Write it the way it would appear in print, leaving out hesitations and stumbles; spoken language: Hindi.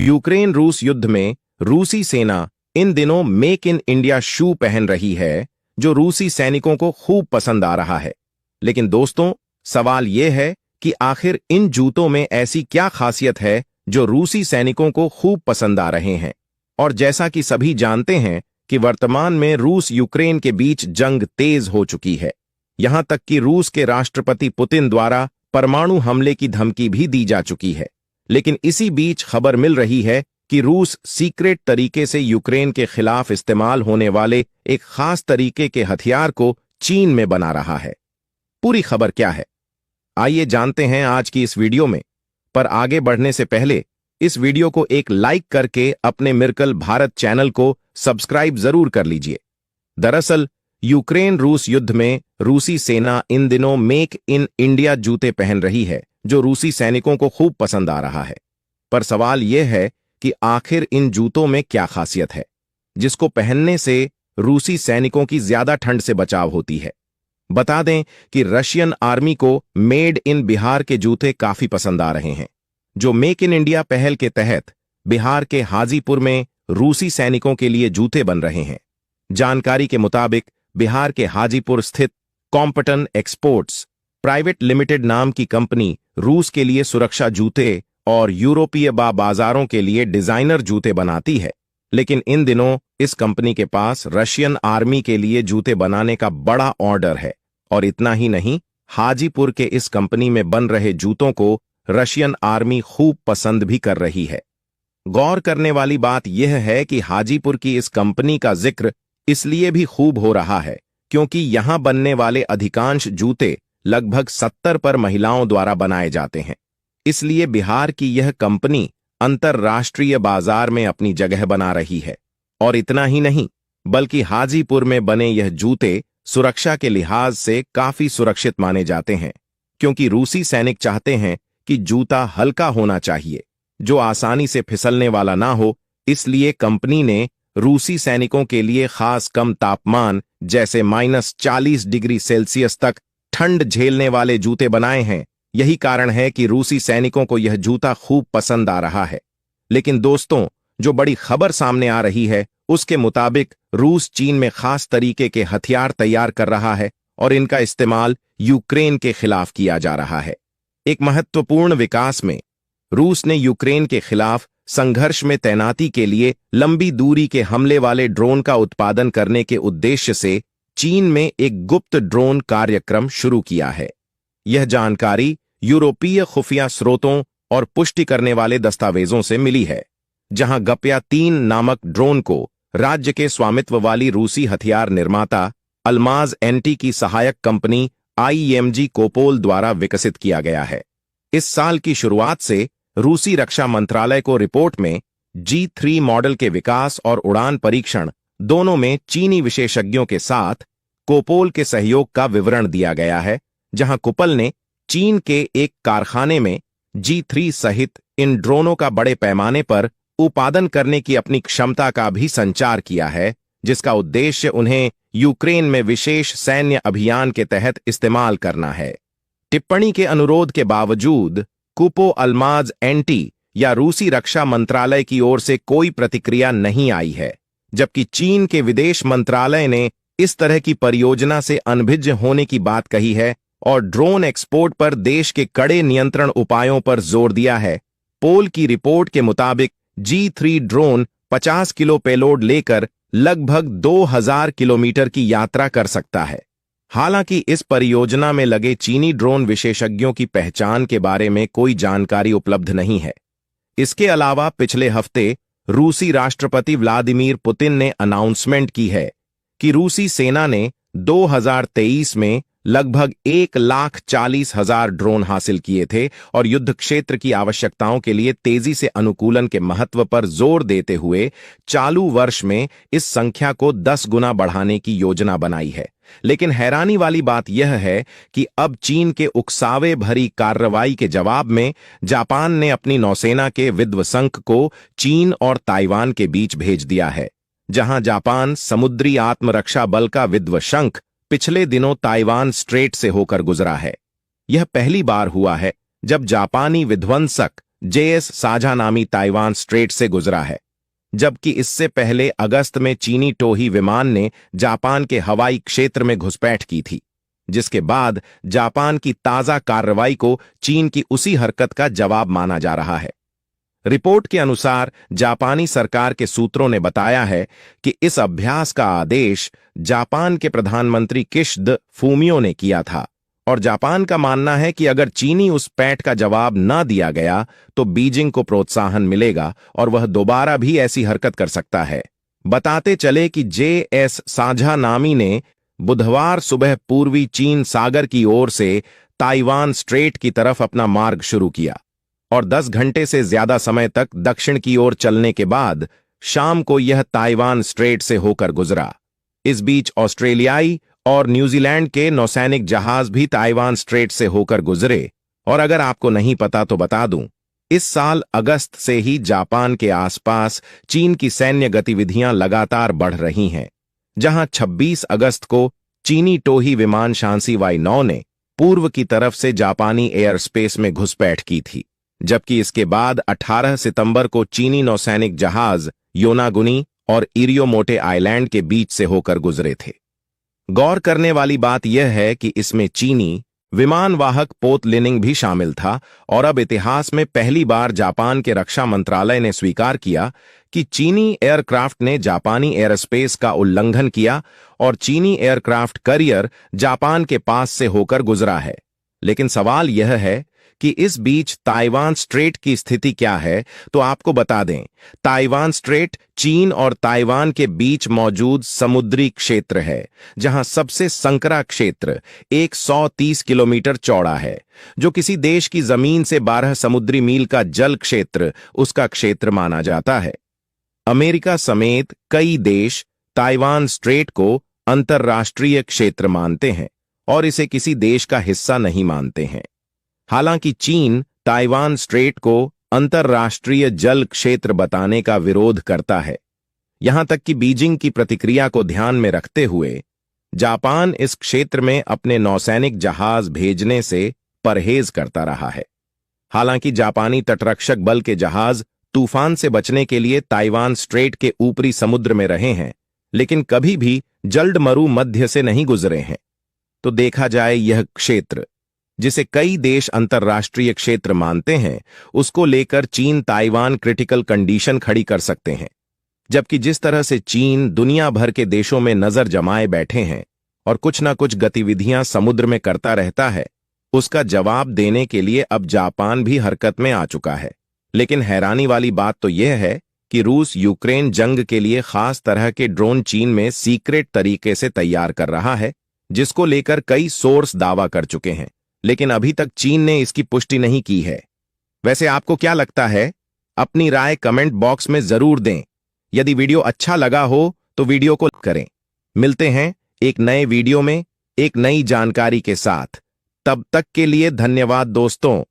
यूक्रेन रूस युद्ध में रूसी सेना इन दिनों मेक इन इंडिया शू पहन रही है, जो रूसी सैनिकों को खूब पसंद आ रहा है। लेकिन दोस्तों, सवाल यह है कि आखिर इन जूतों में ऐसी क्या खासियत है जो रूसी सैनिकों को खूब पसंद आ रहे हैं। और जैसा कि सभी जानते हैं कि वर्तमान में रूस यूक्रेन के बीच जंग तेज हो चुकी है। यहां तक कि रूस के राष्ट्रपति पुतिन द्वारा परमाणु हमले की धमकी भी दी जा चुकी है। लेकिन इसी बीच खबर मिल रही है कि रूस सीक्रेट तरीके से यूक्रेन के खिलाफ इस्तेमाल होने वाले एक खास तरीके के हथियार को चीन में बना रहा है। पूरी खबर क्या है, आइए जानते हैं आज की इस वीडियो में। पर आगे बढ़ने से पहले इस वीडियो को एक लाइक करके अपने मिरेकल भारत चैनल को सब्सक्राइब जरूर कर लीजिए। दरअसल यूक्रेन रूस युद्ध में रूसी सेना इन दिनों मेक इन इंडिया जूते पहन रही है, जो रूसी सैनिकों को खूब पसंद आ रहा है। पर सवाल यह है कि आखिर इन जूतों में क्या खासियत है जिसको पहनने से रूसी सैनिकों की ज्यादा ठंड से बचाव होती है। बता दें कि रशियन आर्मी को मेड इन बिहार के जूते काफी पसंद आ रहे हैं, जो मेक इन इंडिया पहल के तहत बिहार के हाजीपुर में रूसी सैनिकों के लिए जूते बन रहे हैं। जानकारी के मुताबिक बिहार के हाजीपुर स्थित कॉम्पटन एक्सपोर्ट्स प्राइवेट लिमिटेड नाम की कंपनी रूस के लिए सुरक्षा जूते और यूरोपीय बाजारों के लिए डिजाइनर जूते बनाती है। लेकिन इन दिनों इस कंपनी के पास रशियन आर्मी के लिए जूते बनाने का बड़ा ऑर्डर है। और इतना ही नहीं, हाजीपुर के इस कंपनी में बन रहे जूतों को रशियन आर्मी खूब पसंद भी कर रही है। गौर करने वाली बात यह है कि हाजीपुर की इस कंपनी का जिक्र इसलिए भी खूब हो रहा है क्योंकि यहां बनने वाले अधिकांश जूते लगभग 70 पर महिलाओं द्वारा बनाए जाते हैं। इसलिए बिहार की यह कंपनी अंतर्राष्ट्रीय बाजार में अपनी जगह बना रही है। और इतना ही नहीं, बल्कि हाजीपुर में बने यह जूते सुरक्षा के लिहाज से काफी सुरक्षित माने जाते हैं, क्योंकि रूसी सैनिक चाहते हैं कि जूता हल्का होना चाहिए, जो आसानी से फिसलने वाला ना हो। इसलिए कंपनी ने रूसी सैनिकों के लिए खास कम तापमान जैसे -40 डिग्री सेल्सियस तक ठंड झेलने वाले जूते बनाए हैं। यही कारण है कि रूसी सैनिकों को यह जूता खूब पसंद आ रहा है। लेकिन दोस्तों, जो बड़ी खबर सामने आ रही है उसके मुताबिक रूस चीन में खास तरीके के हथियार तैयार कर रहा है और इनका इस्तेमाल यूक्रेन के खिलाफ किया जा रहा है। एक महत्वपूर्ण विकास में रूस ने यूक्रेन के खिलाफ संघर्ष में तैनाती के लिए लंबी दूरी के हमले वाले ड्रोन का उत्पादन करने के उद्देश्य से चीन में एक गुप्त ड्रोन कार्यक्रम शुरू किया है। यह जानकारी यूरोपीय खुफिया स्रोतों और पुष्टि करने वाले दस्तावेजों से मिली है, जहां गप्या 3 नामक ड्रोन को राज्य के स्वामित्व वाली रूसी हथियार निर्माता अल्माज एनटी की सहायक कंपनी IMG कोपोल द्वारा विकसित किया गया है। इस साल की शुरुआत से रूसी रक्षा मंत्रालय को रिपोर्ट में G3 मॉडल के विकास और उड़ान परीक्षण दोनों में चीनी विशेषज्ञों के साथ कोपोल के सहयोग का विवरण दिया गया है, जहां कुपल ने चीन के एक कारखाने में G3 सहित इन ड्रोनों का बड़े पैमाने पर उत्पादन करने की अपनी क्षमता का भी संचार किया है, जिसका उद्देश्य उन्हें यूक्रेन में विशेष सैन्य अभियान के तहत इस्तेमाल करना है। टिप्पणी के अनुरोध के बावजूद कुपो अल्माज एनटी या रूसी रक्षा मंत्रालय की ओर से कोई प्रतिक्रिया नहीं आई है, जबकि चीन के विदेश मंत्रालय ने इस तरह की परियोजना से अनभिज्ञ होने की बात कही है और ड्रोन एक्सपोर्ट पर देश के कड़े नियंत्रण उपायों पर जोर दिया है। पोल की रिपोर्ट के मुताबिक G3 ड्रोन 50 किलो पेलोड लेकर लगभग 2000 किलोमीटर की यात्रा कर सकता है। हालांकि इस परियोजना में लगे चीनी ड्रोन विशेषज्ञों की पहचान के बारे में कोई जानकारी उपलब्ध नहीं है। इसके अलावा पिछले हफ्ते रूसी राष्ट्रपति व्लादिमीर पुतिन ने अनाउंसमेंट की है कि रूसी सेना ने 2023 में लगभग 1,40,000 ड्रोन हासिल किए थे और युद्ध क्षेत्र की आवश्यकताओं के लिए तेजी से अनुकूलन के महत्व पर जोर देते हुए चालू वर्ष में इस संख्या को 10 गुना बढ़ाने की योजना बनाई है। लेकिन हैरानी वाली बात यह है कि अब चीन के उकसावे भरी कार्रवाई के जवाब में जापान ने अपनी नौसेना के विध्वंसक को चीन और ताइवान के बीच भेज दिया है, जहां जापान समुद्री आत्मरक्षा बल का विध्वंसक पिछले दिनों ताइवान स्ट्रेट से होकर गुजरा है। यह पहली बार हुआ है जब जापानी विध्वंसक JS साझा नामी ताइवान स्ट्रेट से गुजरा है, जबकि इससे पहले अगस्त में चीनी टोही विमान ने जापान के हवाई क्षेत्र में घुसपैठ की थी, जिसके बाद जापान की ताजा कार्रवाई को चीन की उसी हरकत का जवाब माना जा रहा है। रिपोर्ट के अनुसार जापानी सरकार के सूत्रों ने बताया है कि इस अभ्यास का आदेश जापान के प्रधानमंत्री किशिदा फूमियो ने किया था और जापान का मानना है कि अगर चीनी उस पैठ का जवाब न दिया गया तो बीजिंग को प्रोत्साहन मिलेगा और वह दोबारा भी ऐसी हरकत कर सकता है। बताते चले कि JS साझा नामी ने बुधवार सुबह पूर्वी चीन सागर की ओर से ताइवान स्ट्रेट की तरफ अपना मार्ग शुरू किया और 10 घंटे से ज्यादा समय तक दक्षिण की ओर चलने के बाद शाम को यह ताइवान स्ट्रेट से होकर गुजरा। इस बीच ऑस्ट्रेलियाई और न्यूजीलैंड के नौसैनिक जहाज भी ताइवान स्ट्रेट से होकर गुजरे। और अगर आपको नहीं पता तो बता दूं, इस साल अगस्त से ही जापान के आसपास चीन की सैन्य गतिविधियां लगातार बढ़ रही हैं, जहां 26 अगस्त को चीनी टोही विमान शांसी Y9 ने पूर्व की तरफ से जापानी एयर स्पेस में घुसपैठ की थी, जबकि इसके बाद 18 सितंबर को चीनी नौसैनिक जहाज योनागुनी और इरियोमोटे आइलैंड के बीच से होकर गुजरे थे। गौर करने वाली बात यह है कि इसमें चीनी विमानवाहक पोत लिनिंग भी शामिल था और अब इतिहास में पहली बार जापान के रक्षा मंत्रालय ने स्वीकार किया कि चीनी एयरक्राफ्ट ने जापानी एयरस्पेस का उल्लंघन किया और चीनी एयरक्राफ्ट करियर जापान के पास से होकर गुजरा है। लेकिन सवाल यह है कि इस बीच ताइवान स्ट्रेट की स्थिति क्या है, तो आपको बता दें, ताइवान स्ट्रेट चीन और ताइवान के बीच मौजूद समुद्री क्षेत्र है, जहां सबसे संकरा क्षेत्र 130 किलोमीटर चौड़ा है, जो किसी देश की जमीन से 12 समुद्री मील का जल क्षेत्र उसका क्षेत्र माना जाता है। अमेरिका समेत कई देश ताइवान स्ट्रेट को अंतर्राष्ट्रीय क्षेत्र मानते हैं और इसे किसी देश का हिस्सा नहीं मानते हैं। हालांकि चीन ताइवान स्ट्रेट को अंतर्राष्ट्रीय जल क्षेत्र बताने का विरोध करता है, यहां तक कि बीजिंग की प्रतिक्रिया को ध्यान में रखते हुए जापान इस क्षेत्र में अपने नौसैनिक जहाज भेजने से परहेज करता रहा है। हालांकि जापानी तटरक्षक बल के जहाज तूफान से बचने के लिए ताइवान स्ट्रेट के ऊपरी समुद्र में रहे हैं, लेकिन कभी भी जलडमरू मध्य से नहीं गुजरे हैं। तो देखा जाए, यह क्षेत्र जिसे कई देश अंतर्राष्ट्रीय क्षेत्र मानते हैं, उसको लेकर चीन ताइवान क्रिटिकल कंडीशन खड़ी कर सकते हैं, जबकि जिस तरह से चीन दुनिया भर के देशों में नजर जमाए बैठे हैं और कुछ ना कुछ गतिविधियां समुद्र में करता रहता है, उसका जवाब देने के लिए अब जापान भी हरकत में आ चुका है। लेकिन हैरानी वाली बात तो यह है कि रूस यूक्रेन जंग के लिए खास तरह के ड्रोन चीन में सीक्रेट तरीके से तैयार कर रहा है, जिसको लेकर कई सोर्स दावा कर चुके हैं, लेकिन अभी तक चीन ने इसकी पुष्टि नहीं की है। वैसे आपको क्या लगता है? अपनी राय कमेंट बॉक्स में जरूर दें। यदि वीडियो अच्छा लगा हो तो वीडियो को लाइक करें। मिलते हैं एक नए वीडियो में एक नई जानकारी के साथ। तब तक के लिए धन्यवाद दोस्तों।